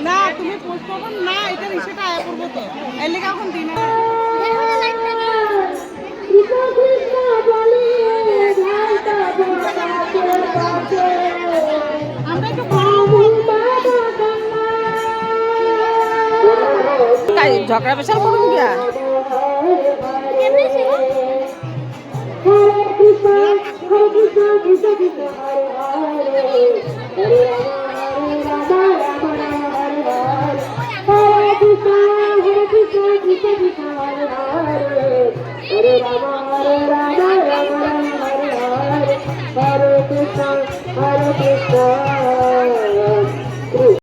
না তুমি পোস্ট করবে না, এটা রিসেট আয়া করব তো এর লাগি এখন দিন আমরা একটু তাই ঝগড়া পেশাল করুন গিয়া Hare Krishna, Hare Krishna.